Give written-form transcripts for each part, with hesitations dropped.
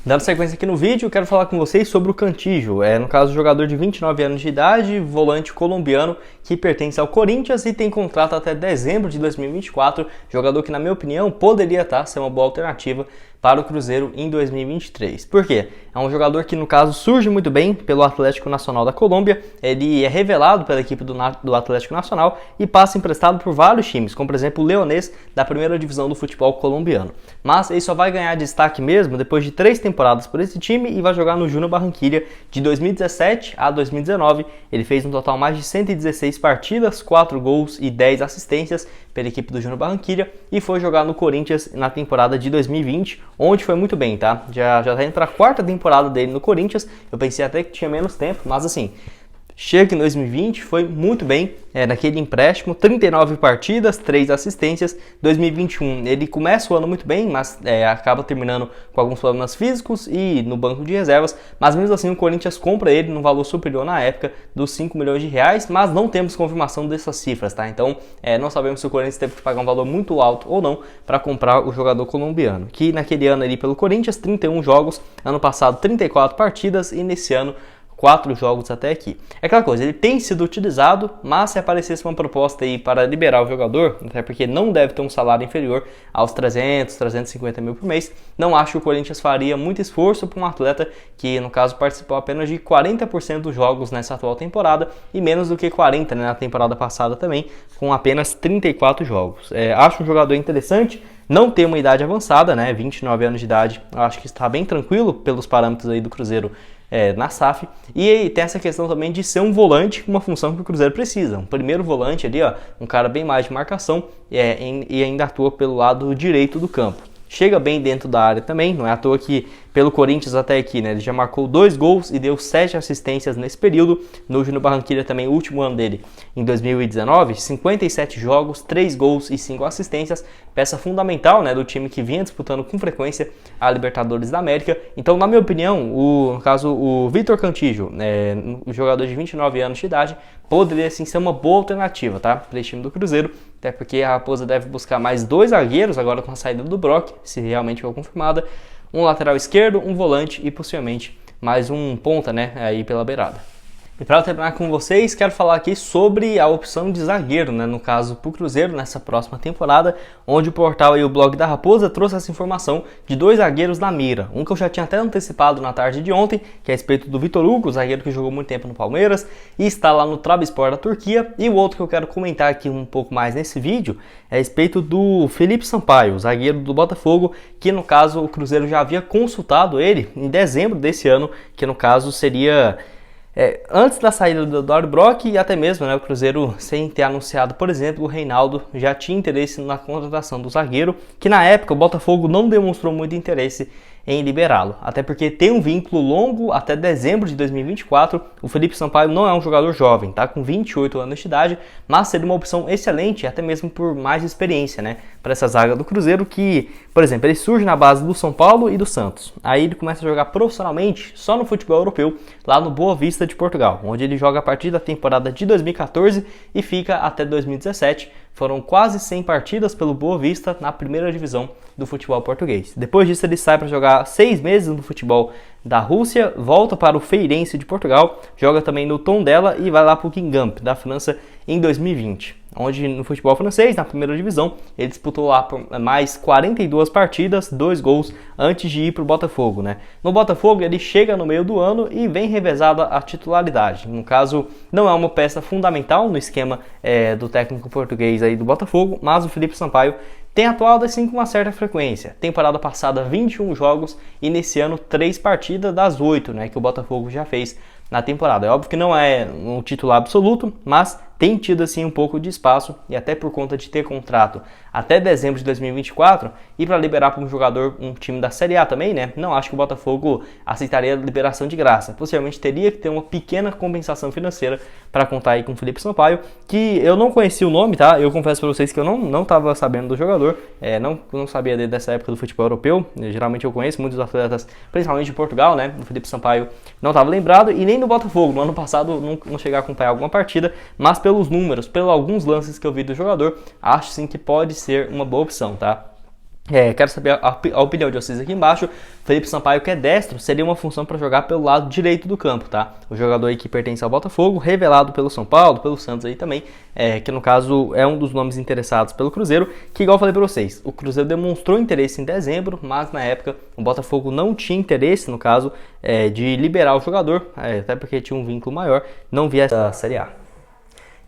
Dando sequência aqui no vídeo, eu quero falar com vocês sobre o Cantillo, no caso o jogador de 29 anos de idade, volante colombiano que pertence ao Corinthians e tem contrato até dezembro de 2024, jogador que na minha opinião poderia ser uma boa alternativa para o Cruzeiro em 2023. Por quê? É um jogador que no caso surge muito bem pelo Atlético Nacional da Colômbia, ele é revelado pela equipe do Atlético Nacional e passa emprestado por vários times, como por exemplo o Leonés da primeira divisão do futebol colombiano. Mas ele só vai ganhar destaque mesmo depois de 3 temporadas por esse time e vai jogar no Júnior Barranquilla de 2017 a 2019. Ele fez um total mais de 116 partidas, 4 gols e 10 assistências pela equipe do Júnior Barranquilla e foi jogar no Corinthians na temporada de 2020, onde foi muito bem, tá? Já tá indo para a 4ª temporada dele no Corinthians. Eu pensei até que tinha menos tempo, mas assim, chega em 2020, foi muito bem naquele empréstimo, 39 partidas, 3 assistências. 2021 ele começa o ano muito bem, mas acaba terminando com alguns problemas físicos e no banco de reservas, mas mesmo assim o Corinthians compra ele num valor superior na época dos 5 milhões de reais, mas não temos confirmação dessas cifras, tá? Então não sabemos se o Corinthians teve que pagar um valor muito alto ou não para comprar o jogador colombiano, que naquele ano ali pelo Corinthians, 31 jogos, ano passado 34 partidas e nesse ano 4 jogos até aqui. É aquela coisa, ele tem sido utilizado, mas se aparecesse uma proposta aí para liberar o jogador, até porque não deve ter um salário inferior aos 300, 350 mil por mês, não acho que o Corinthians faria muito esforço para um atleta que, no caso, participou apenas de 40% dos jogos nessa atual temporada e menos do que 40% na temporada passada também, com apenas 34 jogos. Acho um jogador interessante, não tem uma idade avançada, 29 anos de idade, eu acho que está bem tranquilo pelos parâmetros aí do Cruzeiro na SAF, e tem essa questão também de ser um volante, uma função que o Cruzeiro precisa, um primeiro volante ali, um cara bem mais de marcação e ainda atua pelo lado direito do campo. Chega bem dentro da área também, não é à toa que pelo Corinthians até aqui, ele já marcou 2 gols e deu 7 assistências nesse período. No Júnior Barranquilla também, o último ano dele, em 2019, 57 jogos, 3 gols e 5 assistências, peça fundamental do time que vinha disputando com frequência a Libertadores da América. Então, na minha opinião, no caso o Vitor Cantillo, o jogador de 29 anos de idade, poderia sim ser uma boa alternativa, tá? Para esse time do Cruzeiro, até porque a Raposa deve buscar mais 2 zagueiros agora com a saída do Brock, se realmente for confirmada, um lateral esquerdo, um volante e possivelmente mais um ponta, aí pela beirada. E para terminar com vocês, quero falar aqui sobre a opção de zagueiro, no caso para o Cruzeiro nessa próxima temporada, onde o portal e o blog da Raposa trouxe essa informação de 2 zagueiros na mira. Um que eu já tinha até antecipado na tarde de ontem, que é a respeito do Vitor Hugo, zagueiro que jogou muito tempo no Palmeiras e está lá no Trabzonspor da Turquia. E o outro que eu quero comentar aqui um pouco mais nesse vídeo é a respeito do Felipe Sampaio, zagueiro do Botafogo, que no caso o Cruzeiro já havia consultado ele em dezembro desse ano, que no caso seria antes da saída do Dário Brock e até mesmo o Cruzeiro sem ter anunciado, por exemplo, o Reinaldo já tinha interesse na contratação do zagueiro, que na época o Botafogo não demonstrou muito interesse em liberá-lo, até porque tem um vínculo longo até dezembro de 2024. O Felipe Sampaio não é um jogador jovem, tá com 28 anos de idade, mas seria uma opção excelente, até mesmo por mais experiência, para essa zaga do Cruzeiro, que, por exemplo, ele surge na base do São Paulo e do Santos. Aí ele começa a jogar profissionalmente só no futebol europeu, lá no Boa Vista de Portugal, onde ele joga a partir da temporada de 2014 e fica até 2017. Foram quase 100 partidas pelo Boa Vista na primeira divisão do futebol português. Depois disso ele sai para jogar 6 meses no futebol da Rússia, volta para o Feirense de Portugal, joga também no Tondela e vai lá para o Guingamp da França em 2020. Onde no futebol francês, na primeira divisão, ele disputou lá por mais 42 partidas, 2 gols antes de ir para o Botafogo. No Botafogo ele chega no meio do ano e vem revezada a titularidade. No caso, não é uma peça fundamental no esquema do técnico português aí do Botafogo, mas o Felipe Sampaio tem atuado assim com uma certa frequência. Temporada passada 21 jogos e nesse ano 3 partidas das 8 que o Botafogo já fez na temporada. É óbvio que não é um titular absoluto, mas tem tido assim um pouco de espaço e até por conta de ter contrato até dezembro de 2024 e para liberar para um jogador, um time da Série A também, não acho que o Botafogo aceitaria a liberação de graça. Possivelmente teria que ter uma pequena compensação financeira para contar aí com o Felipe Sampaio, que eu não conhecia o nome, tá? Eu confesso para vocês que eu não estava sabendo do jogador, não sabia dele dessa época do futebol europeu. Geralmente eu conheço muitos atletas, principalmente de Portugal, O Felipe Sampaio não estava lembrado e nem no Botafogo. No ano passado não cheguei a acompanhar alguma partida, mas pelos números, pelos alguns lances que eu vi do jogador, acho sim que pode ser uma boa opção, tá? Quero saber a opinião de vocês aqui embaixo. Felipe Sampaio, que é destro, seria uma função para jogar pelo lado direito do campo, tá? O jogador aí que pertence ao Botafogo, revelado pelo São Paulo, pelo Santos aí também, que no caso é um dos nomes interessados pelo Cruzeiro, que igual eu falei para vocês, o Cruzeiro demonstrou interesse em dezembro, mas na época o Botafogo não tinha interesse, no caso, de liberar o jogador, até porque tinha um vínculo maior, não via essa Série A.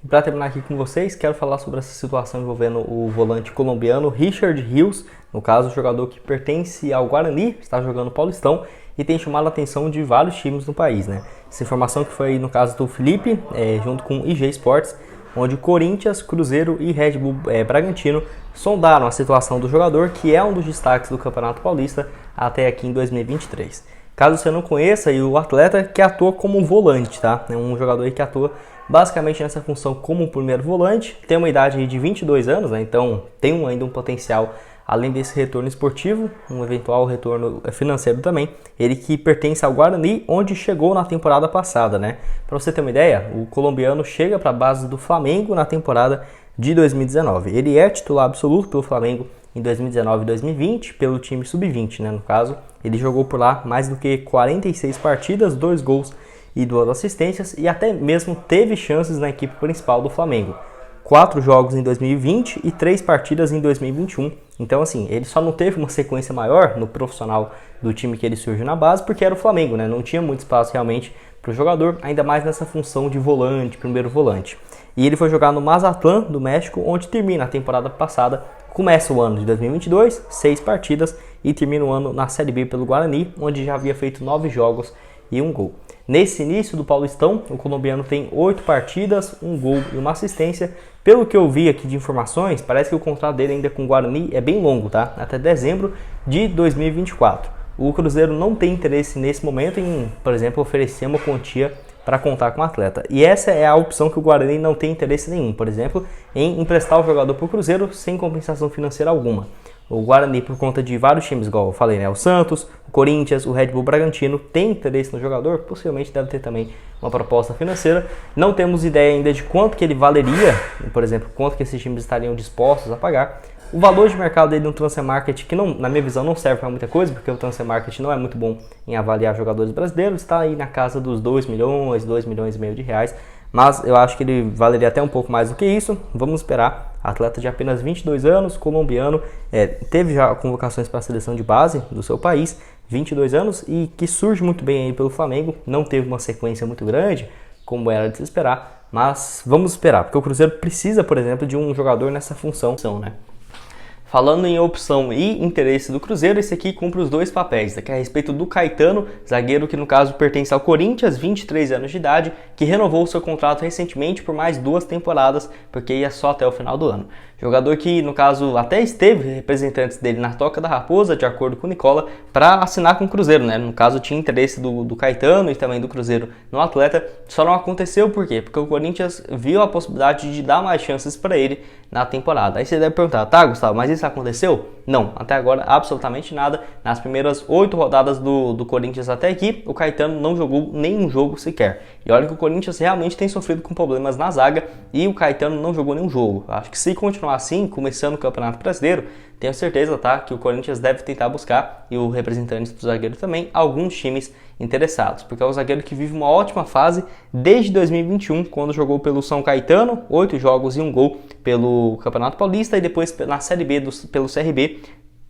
E para terminar aqui com vocês, quero falar sobre essa situação envolvendo o volante colombiano Richard Rios, no caso, o jogador que pertence ao Guarani, está jogando Paulistão e tem chamado a atenção de vários times no país, né? Essa informação que foi no caso do Felipe, junto com o IG Sports, onde Corinthians, Cruzeiro e Red Bull Bragantino sondaram a situação do jogador, que é um dos destaques do Campeonato Paulista até aqui em 2023. Caso você não conheça, o atleta que atua como volante, tá? É um jogador aí que atua basicamente nessa função como primeiro volante, tem uma idade de 22 anos, né? Então tem ainda um potencial, além desse retorno esportivo, um eventual retorno financeiro também. Ele que pertence ao Guarani, onde chegou na temporada passada, né? Para você ter uma ideia, o colombiano chega para a base do Flamengo na temporada de 2019. Ele é titular absoluto pelo Flamengo em 2019 e 2020, pelo time sub-20, né? No caso, ele jogou por lá mais do que 46 partidas, 2 gols e 2 assistências, e até mesmo teve chances na equipe principal do Flamengo. 4 jogos em 2020 e 3 partidas em 2021. Então, assim, ele só não teve uma sequência maior no profissional do time que ele surgiu na base, porque era o Flamengo, né? Não tinha muito espaço realmente para o jogador, ainda mais nessa função de volante, primeiro volante. E ele foi jogar no Mazatlán, do México, onde termina a temporada passada. Começa o ano de 2022, 6 partidas, e termina o ano na Série B pelo Guarani, onde já havia feito 9 jogos e 1 gol. Nesse início do Paulistão, o colombiano tem 8 partidas, 1 gol e 1 assistência. Pelo que eu vi aqui de informações, parece que o contrato dele ainda com o Guarani é bem longo, tá? Até dezembro de 2024. O Cruzeiro não tem interesse nesse momento em, por exemplo, oferecer uma quantia para contar com o atleta. E essa é a opção que o Guarani não tem interesse nenhum, por exemplo, em emprestar o jogador para o Cruzeiro sem compensação financeira alguma. O Guarani, por conta de vários times, igual eu falei, né? O Santos, o Corinthians, o Red Bull Bragantino, tem interesse no jogador, possivelmente deve ter também uma proposta financeira. Não temos ideia ainda de quanto que ele valeria, por exemplo, quanto que esses times estariam dispostos a pagar. O valor de mercado dele no Transfer Market, que não, na minha visão não serve para muita coisa, porque o Transfer Market não é muito bom em avaliar jogadores brasileiros, está aí na casa dos 2 milhões, 2 milhões e meio de reais. Mas eu acho que ele valeria até um pouco mais do que isso. Vamos esperar. Atleta de apenas 22 anos, colombiano, teve já convocações para a seleção de base do seu país, 22 anos, e que surge muito bem aí pelo Flamengo. Não teve uma sequência muito grande, como era de se esperar, mas vamos esperar, porque o Cruzeiro precisa, por exemplo, de um jogador nessa função, né? Falando em opção e interesse do Cruzeiro, esse aqui cumpre os dois papéis, que é a respeito do Caetano, zagueiro que no caso pertence ao Corinthians, 23 anos de idade, que renovou seu contrato recentemente por mais 2 temporadas, porque ia só até o final do ano. Jogador que, no caso, até esteve representantes dele na Toca da Raposa, de acordo com o Nicola, para assinar com o Cruzeiro, né? No caso, tinha interesse do Caetano e também do Cruzeiro no atleta, só não aconteceu por quê? Porque o Corinthians viu a possibilidade de dar mais chances para ele na temporada. Aí você deve perguntar, tá, Gustavo, mas isso aconteceu? Não, até agora absolutamente nada. Nas primeiras 8 rodadas do Corinthians até aqui, o Caetano não jogou nenhum jogo sequer. E olha que o Corinthians realmente tem sofrido com problemas na zaga e o Caetano não jogou nenhum jogo. Acho que se continuar assim, começando o Campeonato Brasileiro, tenho certeza, tá, que o Corinthians deve tentar buscar, e o representante do zagueiro também, alguns times interessados, porque é um zagueiro que vive uma ótima fase desde 2021, quando jogou pelo São Caetano, 8 jogos e 1 gol pelo Campeonato Paulista, e depois na Série B pelo CRB,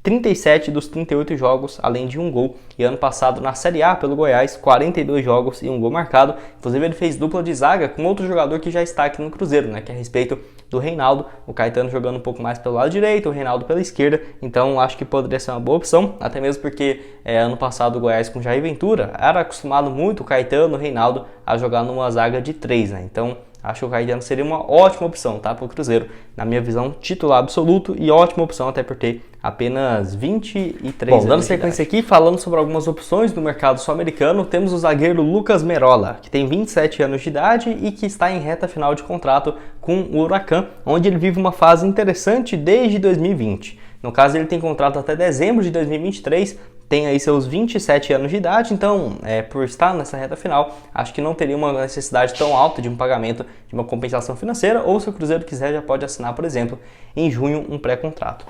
37 dos 38 jogos, além de 1 gol. E ano passado na Série A pelo Goiás, 42 jogos e 1 gol marcado. Inclusive ele fez dupla de zaga com outro jogador que já está aqui no Cruzeiro, né? Que é a respeito do Reinaldo. O Caetano jogando um pouco mais pelo lado direito, o Reinaldo pela esquerda. Então acho que poderia ser uma boa opção, até mesmo porque ano passado o Goiás com Jair Ventura era acostumado muito o Caetano, o Reinaldo a jogar numa zaga de 3, né? Então acho que o Caetano seria uma ótima opção, tá, para o Cruzeiro. Na minha visão, titular absoluto e ótima opção até por ter apenas 23 anos. Bom, dando sequência aqui, falando sobre algumas opções do mercado sul-americano, temos o zagueiro Lucas Merola, que tem 27 anos de idade e que está em reta final de contrato com o Huracan, onde ele vive uma fase interessante desde 2020. No caso, ele tem contrato até dezembro de 2023, tem aí seus 27 anos de idade, então, por estar nessa reta final, acho que não teria uma necessidade tão alta de um pagamento de uma compensação financeira, ou se o Cruzeiro quiser, já pode assinar, por exemplo, em junho, um pré-contrato.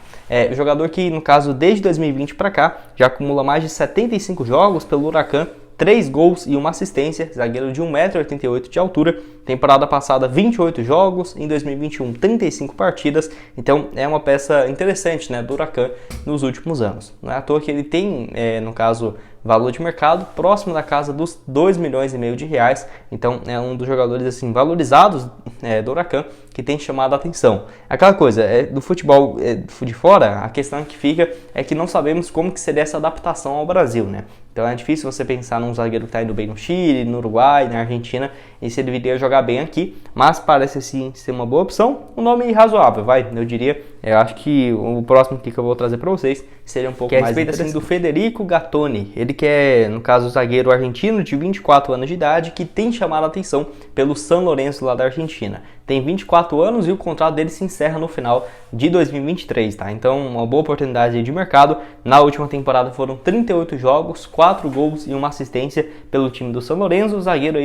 O jogador que, no caso, desde 2020 para cá, já acumula mais de 75 jogos pelo Huracan, 3 gols e 1 assistência, zagueiro de 1,88 m de altura, temporada passada 28 jogos, em 2021 35 partidas, então é uma peça interessante, né, do Huracan nos últimos anos. Não é à toa que ele tem, no caso, valor de mercado próximo da casa dos 2,5 milhões de reais, então é um dos jogadores assim valorizados do Huracan que tem chamado a atenção. Aquela coisa, do futebol de fora, a questão que fica é que não sabemos como que seria essa adaptação ao Brasil, né? Então é difícil você pensar num zagueiro que está indo bem no Chile, no Uruguai, na Argentina, e se ele viria jogar bem aqui, mas parece sim ser uma boa opção, um nome razoável, eu diria. Eu acho que o próximo que eu vou trazer para vocês seria um pouco mais interessante, assim, do Federico Gattoni. Ele que é, no caso, zagueiro argentino de 24 anos de idade, que tem chamado a atenção pelo San Lorenzo lá da Argentina. Tem 24 anos e o contrato dele se encerra no final de 2023, tá? Então, uma boa oportunidade de mercado. Na última temporada foram 38 jogos, 4 gols e 1 assistência pelo time do San Lorenzo. O zagueiro aí